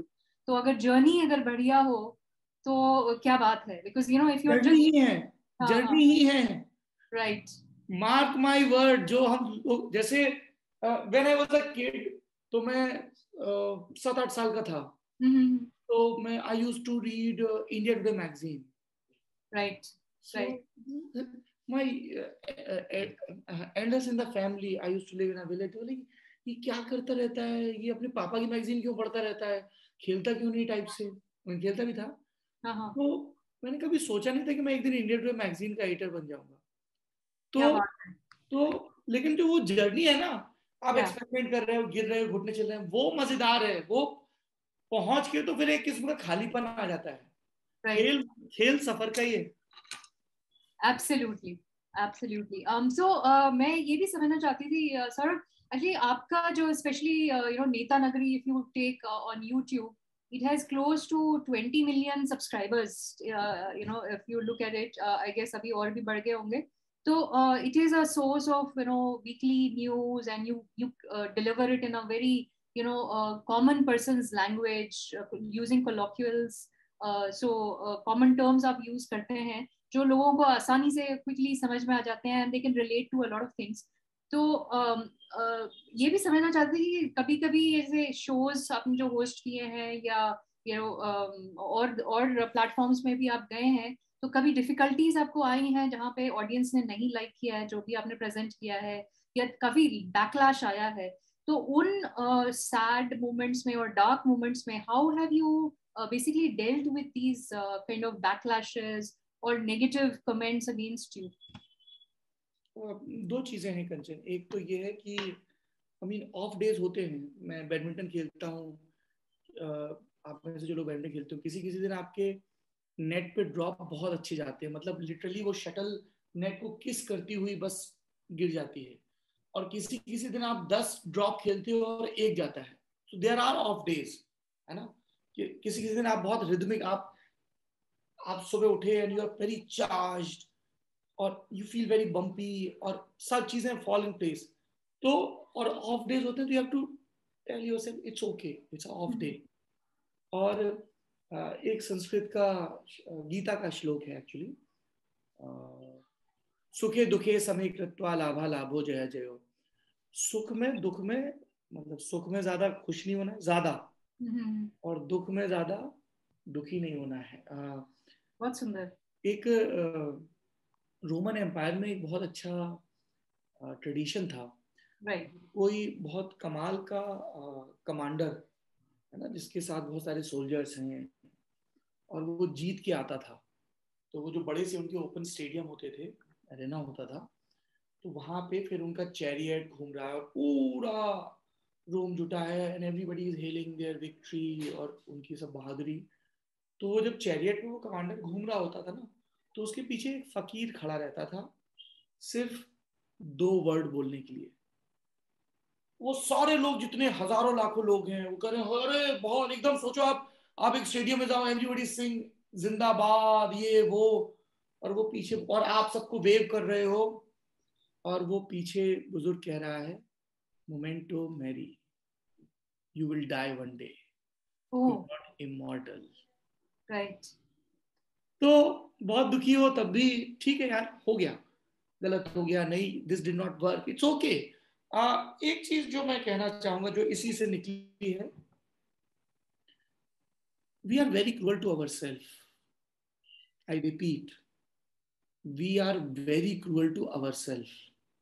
तो अगर journey अगर बढ़िया हो तो क्या बात है, because if you're just journey ही है. Right. Mark my word, जो हम लोग जैसे when I was a kid, तो मैं 7-8 साल का था, तो मैं I used to read India Today magazine. Right. My elders in the family, I used to live in a village, बोले ये क्या करता रहता है, ये अपने पापा की मैगजीन क्यों पढ़ता रहता है, खेलता क्यों नहीं टाइप से. मैं खेलता भी था. तो मैंने कभी सोचा नहीं था कि मैं एक दिन इंडिया टुडे मैगजीन का एडिटर बन जाऊंगा. तो लेकिन जो वो जर्नी है ना, आप एक्सपेरिमेंट कर रहे हो, गिर रहे हो, घुटने चल रहे हैं, वो मजेदार है. वो पहुंच के तो फिर एक किस्म का खालीपन आ जाता है. खेल सफर का ही है. Absolutely. So मैं ये भी समझना चाहती थी सर, actually आपका जो especially Neta Nagari, if you take on YouTube, it has close to 20 million subscribers. If you look at it, I guess अभी और भी बढ़ गए होंगे. So it is a source of weekly news, and you deliver it in a very common person's language, using colloquials. So common terms आप use करते हैं जो लोगों को आसानी से क्विकली समझ में आ जाते हैं, and they can relate to a lot of things. तो ये भी समझना चाहते हैं कि कभी कभी ऐसे शोज आपने जो होस्ट किए हैं या और प्लेटफॉर्म्स में भी आप गए हैं, तो कभी डिफिकल्टीज आपको आई हैं जहाँ पे ऑडियंस ने नहीं लाइक किया है जो भी आपने प्रेजेंट किया है, या काफी बैकलैश आया है? तो उन सैड मोमेंट्स में और डार्क मोमेंट्स में how have you basically dealt with these kind of backlashes or negative comments against you? दो चीजें हैं कंचन. एक तो ये है कि ऑफ डेज होते हैं. मैं बैडमिंटन खेलता हूँ, आप में से जो लोग बैडमिंटन खेलते हो, किसी किसी दिन आपके नेट पे ड्रॉप बहुत अच्छे जाते हैं. मतलब लिटरली वो शटल नेट को किस करती हुई बस गिर जाती है. और किसी किसी दिन आप 10 ड्रॉप खेलते हो और एक जाता है. So there are off days, है ना. किसी किसी दिन आप बहुत रिदमिक, आप सुबह उठे and you are very charged और यू फील वेरी बम्पी और सब चीजें फॉल इन प्लेस. तो और ऑफ डेज होते हैं तो you have to tell yourself it's okay, it's off day. और एक संस्कृत का गीता का श्लोक है एक्चुअली, सुखे दुखे समय कृत्वा लाभा लाभो जय जयो. सुख में दुख में, मतलब सुख में ज्यादा खुश नहीं होना ज्यादा, और दुख में ज्यादा दुखी नहीं होना है. बहुत सुंदर. एक रोमन एम्पायर में एक बहुत अच्छा ट्रेडिशन था. कोई बहुत कमाल का कमांडर है ना, जिसके साथ बहुत सारे सोल्जर्स हैं, और वो जीत के आता था. तो वो जो बड़े से उनके ओपन स्टेडियम होते थे, अरेना होता था, तो वहां पे फिर उनका चैरियट घूम रहा है और पूरा रोम जुटा है and everybody is hailing there victory और उनकी सब बहादुरी. तो वो जब चैरियट में वो कमांडर घूम रहा होता था ना, तो उसके पीछे एक फकीर खड़ा रहता था सिर्फ 2 वर्ड बोलने के लिए. वो सारे लोग, जितने हजारों लाखों लोग हैं, वो कह रहे हैं अरे बहुत, एकदम सोचो आप एक स्टेडियम में जाओ, एवरीबॉडी सिंग जिंदाबाद ये वो, और वो पीछे, और आप सबको वेव कर रहे हो, और वो पीछे बुजुर्ग कह रहा है memento mori, you will die one day, not immortal. Right. तो बहुत दुखी हो तब भी ठीक है यार, हो गया, गलत हो गया, नहीं, this did not work, it's okay. एक चीज जो मैं कहना चाहूंगा जो इसी से निकली है, we are very cruel to our self. I repeat, we are very cruel to our self.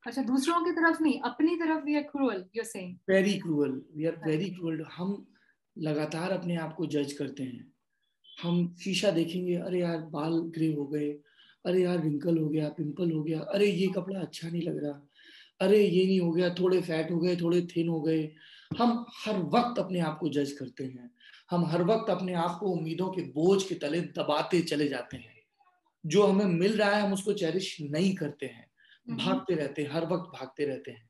अच्छा, दूसरों की तरफ नहीं, अपनी तरफ we are cruel, you are saying. Very cruel, we are very cruel. हम लगातार अपने आप को जज करते हैं. हम शीशा देखेंगे, अरे यार बाल ग्रे हो गए, अरे यार रिंकल हो गया, पिंपल हो गया, अरे ये कपड़ा अच्छा नहीं लग रहा, अरे ये नहीं हो गया, थोड़े फैट हो गए, थोड़े थिन हो गए. हम हर वक्त अपने आप को जज करते हैं. हम हर वक्त अपने आप को उम्मीदों के बोझ के तले दबाते चले जाते हैं. जो हमें मिल रहा है हम उसको चेरिश नहीं करते हैं, भागते रहते हैं, हर वक्त भागते रहते हैं.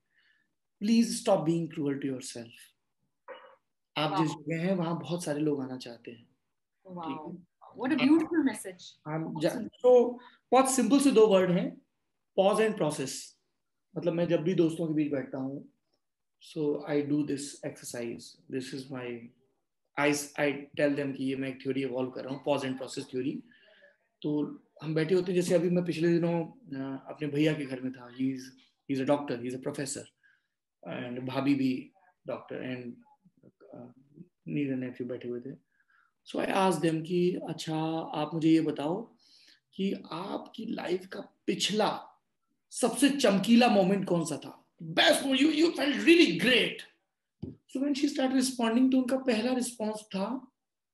Please stop being cruel to yourself. आप जिस जगह हैं वहां बहुत सारे लोग आना चाहते हैं. Wow. What a beautiful message. तो बहुत सिंपल से 2 वर्ड हैं, पॉज एंड प्रोसेस. मतलब मैं जब भी दोस्तों के बीच बैठता हूँ, so I do this exercise, this is my, I tell them कि ये मैं एक थ्योरी इवॉल्व कर रहा हूँ, पॉज एंड प्रोसेस थ्योरी. तो हम बैठे होते हैं, जैसे अभी मैं पिछले दिनों अपने भैया के घर में था. He is a doctor, he is a professor, and भाभी भी doctor, and niece and nephew बैठे हुए थे. सो आई आस्क्ड देम कि अच्छा आप मुझे ये बताओ कि आपकी लाइफ का पिछला सबसे चमकीला मोमेंट कौन सा था, best moment, you felt really great. So when she start responding, तो उनका पहला रिस्पांस था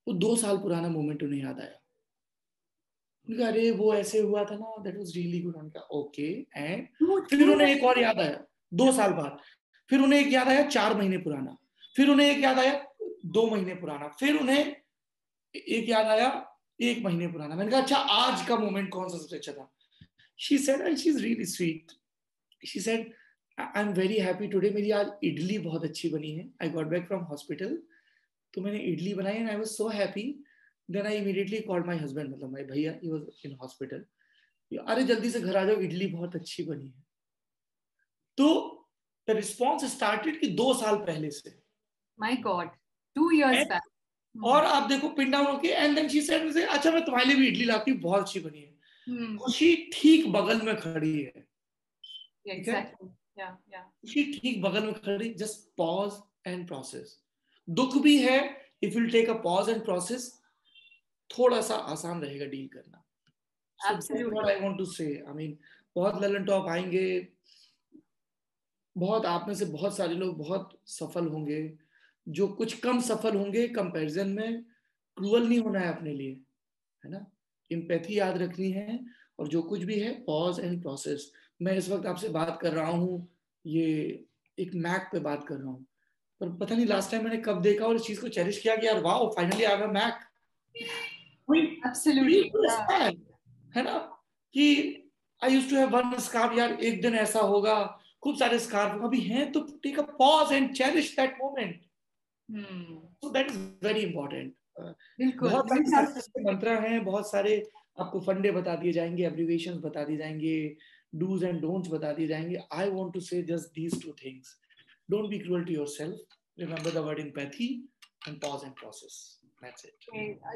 वो 2 साल पुराना मोमेंट उन्हें याद आया. उनका अरे वो ऐसे हुआ था ना, दैट वाज रियली गुड. उनका ओके. एंड फिर उन्हें एक और याद आया 2 साल बाद, फिर उन्हें एक याद आया 4 महीने पुराना, फिर उन्हें एक याद आया 2 महीने पुराना, फिर उन्हें एक याद आया 1 महीने पुराना। मैंने कहा अच्छा आज का मोमेंट कौन सा सबसे अच्छा था? She said and she is really sweet, she said I am very happy today, मेरी आज इडली बहुत अच्छी बनी है। I got back from hospital, तो मैंने इडली बनाई and I was so happy. Then I immediately called my husband, मतलब माय भैया, ही वाज इन हॉस्पिटल, अरे जल्दी से घर आ जाओ, इडली बहुत अच्छी बनी है। तो द रिस्पॉन्स स्टार्टेड कि 2 साल पहले से। My God, 2 years back. और आप देखो पिन डाउन होके, एंड देन शी सेड मुझे, अच्छा मैं तुम्हारे लिए भी इडली लाती हूँ, बहुत अच्छी बनी है। खुशी ठीक बगल में खड़ी है। Exactly. Yeah, yeah. खुशी ठीक बगल में खड़ी, जस्ट पॉज एंड प्रोसेस। दुख भी है, if you take a pause and process, थोड़ा सा आसान रहेगा डील करना। So that's what I want to say. I mean, बहुत ललन टॉप आएंगे, बहुत आप में से बहुत सारे लोग बहुत सफल होंगे, जो कुछ कम सफल होंगे कंपैरिजन में। क्रूअल नहीं होना है अपने लिए, है ना, एम्पैथी याद रखनी है, और जो कुछ भी है पॉज एंड प्रोसेस। मैं इस वक्त आपसे बात कर रहा हूँ, ये एक मैक पे बात कर रहा हूँ, पर पता नहीं लास्ट टाइम मैंने कब देखा और इस चीज को चेरिश किया कि यार wow finally I have a Mac. Absolutely. है ना, कि I used to have one scarf, यार एक दिन ऐसा होगा खूब सारे स्कार्फ अभी हैं, तो take a pause and cherish that moment. So that is very important. बहुत सारे सक्सेस के मंत्र हैं, बहुत सारे आपको फंडे बता दिए जाएंगे, एब्रिविएशंस बता दिए जाएंगे, डूज एंड डोंट्स बता दिए जाएंगे। I want to say just these 2 things, don't be cruel to yourself, remember the word empathy and pause and process. That's it.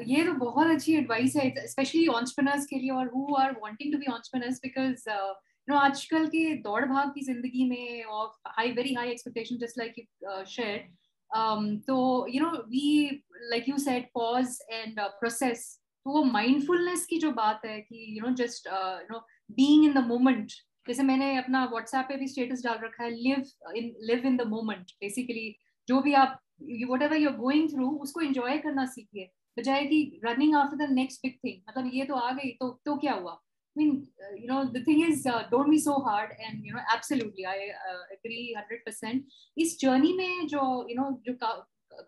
ये तो बहुत अच्छी एडवाइस है, स्पेशली एंटरप्रेन्योर्स के लिए, और who are wanting to be entrepreneurs, because you know आजकल के दौड़ भाग की जिंदगी में और very high expectation, just like you shared, तो you know we, like you said, pause and process. तो वो माइंडफुलनेस की जो बात है कि you know just you know being in the moment, जैसे मैंने अपना व्हाट्सएप पे भी स्टेटस डाल रखा है, live in the moment. Basically जो भी आप whatever you're going through, उसको enjoy करना सीखिए, बजाय कि running after the next big thing। मतलब ये तो आ गई तो क्या हुआ? I mean, you know, the thing is, don't be so hard, and you know, absolutely, I agree 100%. इस journey में जो you know जो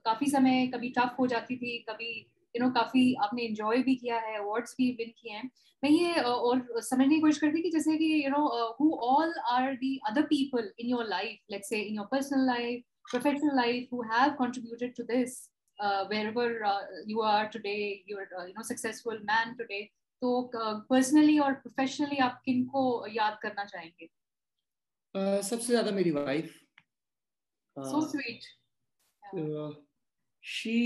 काफी समय कभी tough हो जाती थी, कभी you know काफी आपने enjoy भी किया है, awards भी win किए हैं। मैं ये और समझने की कोशिश करती कि जैसे कि you know who all are the other people in your life, let's say in your personal life, professional life, who have contributed to this, wherever you are today, you're you know successful man today. तो personally और professionally आप किनको याद करना चाहेंगे? सबसे ज्यादा मेरी wife. So sweet. She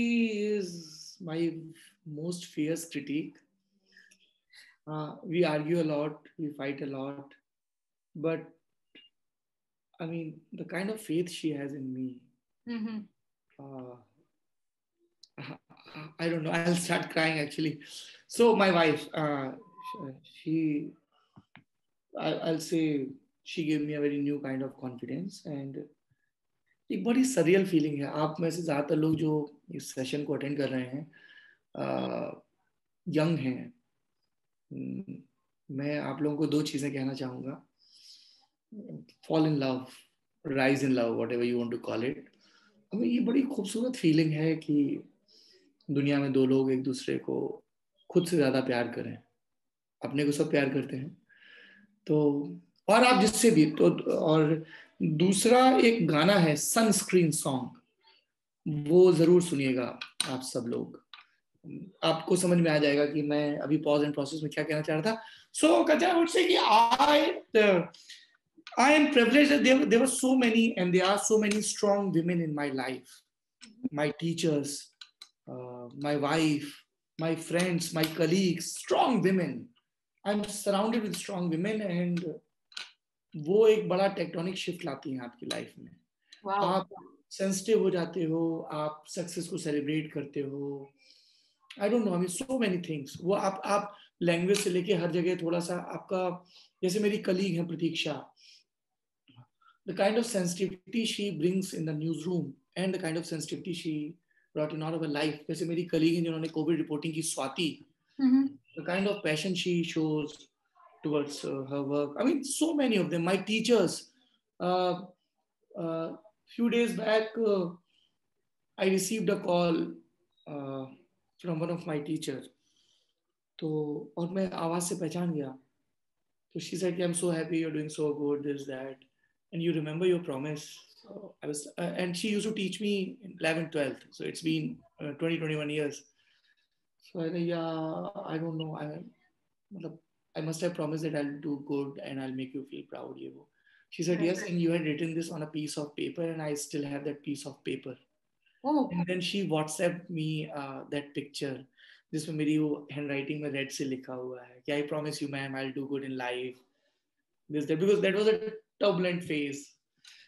is my most fierce critique. We argue a lot, we fight a lot, but I mean the kind of faith she has in me. I don't know, I'll start crying actually. So my wife, I'll say she gave me a very new kind of confidence, and एक बड़ी surreal feeling है। आप में से ज्यादातर लोग जो इस सेशन को अटेंड कर रहे हैं यंग हैं, मैं आप लोगों को 2 चीजें कहना चाहूंगा, fall in love, rise in love, whatever you want to call it. हमें ये बड़ी खूबसूरत फीलिंग है कि दुनिया में 2 लोग एक दूसरे को खुद से ज्यादा प्यार करें। अपने को सब प्यार करते हैं, तो और आप जिससे भी तो। और दूसरा एक गाना है सनस्क्रीन सॉन्ग, वो जरूर सुनिएगा आप सब लोग, आपको समझ में आ जाएगा कि मैं अभी पॉज एंड प्रोसेस में क्या कहना चाह रहा था। सो कचा वुड से कि I am privileged that there were so many and there are so many strong women in my life, my teachers, my wife, my friends, my colleagues, strong women. I'm surrounded with strong women, and वो एक बड़ा tectonic shift लाती हैं आपकी life में। wow. आप sensitive हो जाते हो, आप सक्सेस को सेलिब्रेट करते हो, I don't know, I mean so many things. वो आप लैंग्वेज से लेके हर जगह थोड़ा सा आपका, जैसे मेरी कलीग है प्रतीक्षा, the kind of sensitivity she brings in the newsroom and the kind of sensitivity she brought in all of her life. जैसे मेरी कलीग हैं जिन्होंने कोविड रिपोर्टिंग की, Swati, the kind of passion she shows towards her work. I mean, so many of them. My teachers. Few days back, I received a call from one of my teachers. तो और मैं आवाज से पहचान गया. So she said, I'm so happy you're doing so good, this, that. And you remember your promise. So I was, and she used to teach me in 11th, 12th. So it's been 20, 21 years. So I said, yeah, I don't know. I must have promised that I'll do good and I'll make you feel proud. She said, yes, and you had written this on a piece of paper, and I still have that piece of paper. Oh. And then she WhatsApped me that picture. जिसमें मेरी वो handwriting में red से लिखा हुआ है कि I promise you, ma'am, I'll do good in life. This, that, because that was a turbulent phase.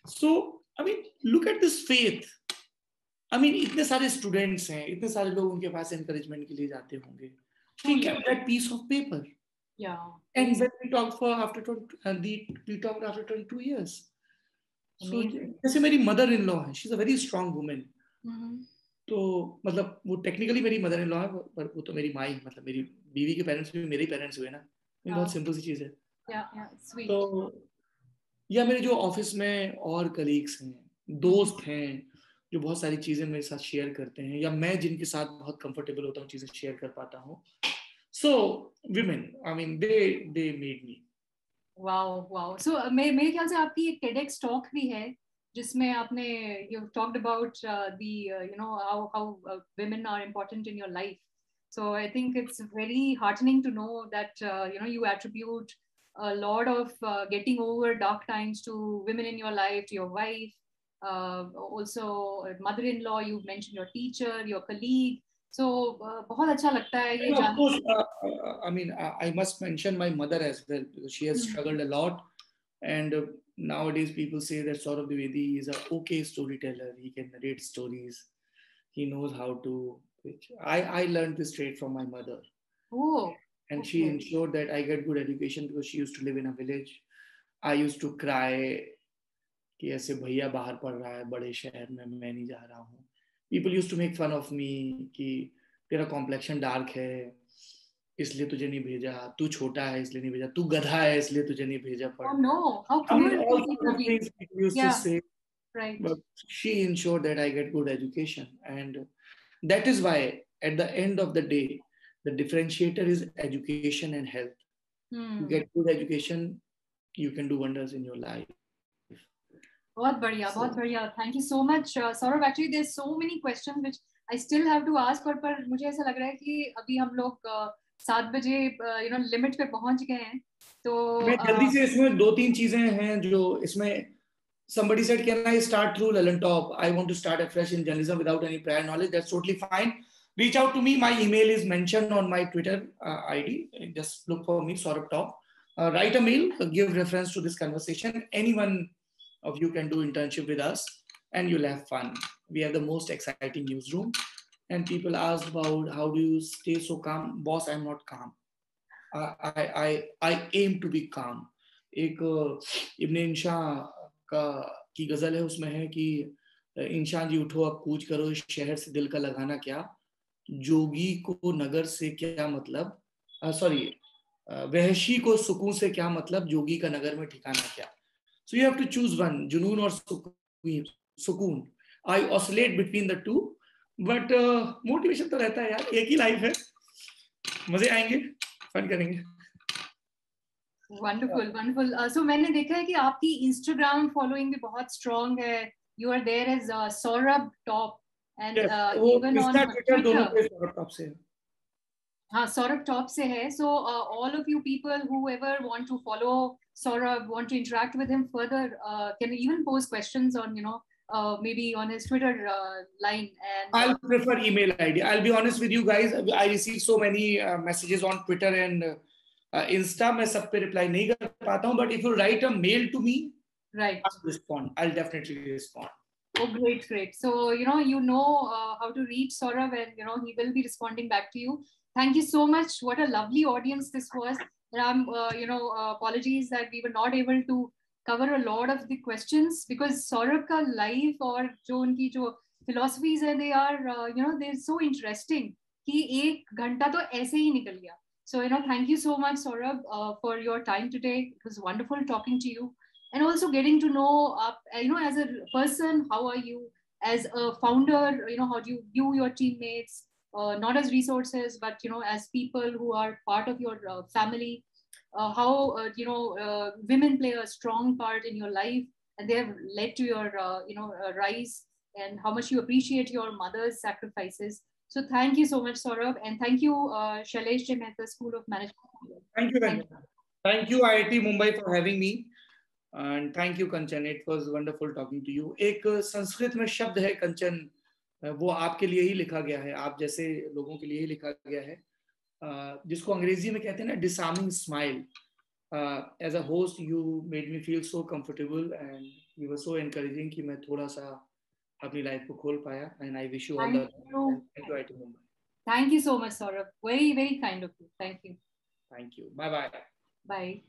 So, I mean, look at this faith. I mean, इतने सारे students हैं, इतने सारे लोग उनके पास encouragement के लिए जाते होंगे. She kept that piece of paper. Yeah. And then we talked for we talked after 22 years. So, जैसे मेरी mother-in-law है, she's a very strong woman. तो मतलब वो टेक्निकली मेरी मदर इन लॉ है, पर वो तो मेरी माँ ही, मतलब मेरी बीवी के पेरेंट्स भी मेरे पेरेंट्स हुए ना. ये बहुत सिंपल सी चीज है. तो या मेरे जो ऑफिस में और कलीग्स हैं, दोस्त हैं, जो बहुत सारी चीजें मेरे साथ शेयर करते हैं, या मैं जिनके साथ बहुत कंफर्टेबल होता हूँ, चीजें शेयर कर पाता हूँ. So women, I mean they made me. Wow. So मेरे ख्याल से आपकी एक TEDx टॉक भी है जिसमें आपने you talked about how women are important in your life. So I think it's very heartening to know that you attribute a lot of getting over dark times to women in your life, to your wife, also mother-in-law. You've mentioned your teacher, your colleague. So बहुत अच्छा लगता है ये जानकर. Of course, I mean, I must mention my mother as well, because she has struggled a lot, and nowadays people say that Saurabh Dwivedi is an okay storyteller. He can narrate stories. He knows how to. I learned this trait from my mother. Oh. And okay. She ensured that I get good education because she used to live in a village. I used to cry कि ऐसे भैया बाहर पढ़ रहा है बड़े शहर में, मैं नहीं जा रहा हूँ. People used to make fun of me कि तेरा कॉम्प्लेक्शन डार्क है इसलिए तुझे नहीं भेजा, तू छोटा है इसलिए नहीं भेजा, तू गधा है इसलिए तुझे नहीं भेजा पढ़. Oh no, how cruel. I mean, all kinds of things people used to say. Right. But she ensured that I get good education, and that is why at the end of the day the differentiator is education and health. You get good education, you can do wonders in your life. बहुत बढ़िया. Thank you so much, Saurabh. Actually, there's so many questions which I still have to ask, पर मुझे ऐसा लग रहा है कि अभी हम लोग 7 बजे लिमिट पे पहुंच गए हैं. तो मैं जल्दी से इसमें 2-3 चीजें हैं जो इसमें. Somebody said, can I start through Lallantop? I want to start afresh in journalism without any prior knowledge. That's totally fine. Reach out to me. My email is mentioned on my Twitter ID. Just look for me, Saurabh Top. Write a mail, give reference to this conversation. Anyone of you can do internship with us and you'll have fun. We have the most exciting newsroom. And people asked about how do you stay so calm? Boss, I'm not calm. I aim to be calm. एक इब्न इंशा की गजल है, उसमें है कि इंशान जी उठो अब कूच करो, शहर से दिल का लगाना क्या, जोगी को नगर से क्या मतलब, सॉरी वहशी को सुकून से क्या मतलब, जोगी का नगर में ठिकाना क्या. So you have to choose one, जुनून और सुकून. I oscillate between the two, but motivation तो रहता है यार, एक ही लाइफ है, मजे आएंगे, फन करेंगे. Wonderful. So मैंने देखा है कि आपकी Instagram following भी बहुत strong है. You are there as Saurabh Top, and even on Twitter. दोनों पे Saurabh Top से है. हाँ, Saurabh Top से है. So all of you people, whoever want to follow Saurabh, want to interact with him further, can even pose questions on maybe on his Twitter line. And I'll prefer email ID. I'll be honest with you guys. I receive so many messages on Twitter and Insta. मैं सब पे reply नहीं कर पाता हूँ. But if you write a mail to me, right, I'll respond. I'll definitely respond. Oh, great. So you know how to reach Saurabh, and he will be responding back to you. Thank you so much. What a lovely audience this was. And I'm apologies that we were not able to cover a lot of the questions because Saurabh ka life और जो उनकी जो philosophies है, they are they're so interesting कि 1 घंटा तो ऐसे ही निकल गया. So thank you so much, Saurabh, for your time today. It was wonderful talking to you, and also getting to know as a person, how are you as a founder, how do you view your teammates, not as resources, but as people who are part of your family. How women play a strong part in your life, and they have led to your rise, and how much you appreciate your mother's sacrifices. So thank you so much, Saurabh, and thank you, Shailesh J. Mehta School of Management. Thank you, Kanchan. Thank you, IIT Mumbai, for having me. And thank you, Kanchan. It was wonderful talking to you. एक संस्कृत में शब्द है कंचन, वो आपके लिए ही लिखा गया है, आप जैसे लोगों के लिए ही लिखा गया है, जिसको अंग्रेजी में कहते हैं ना disarming smile. As a host, you made me feel so comfortable and you were so encouraging कि मैं थोड़ा सा अपनी लाइफ को खोल पाया. And I wish you all the best. Thank you, IIT Mumbai. Thank you so much, Saurabh. Very, very kind of you. Thank you. Thank you. Bye-bye. Bye.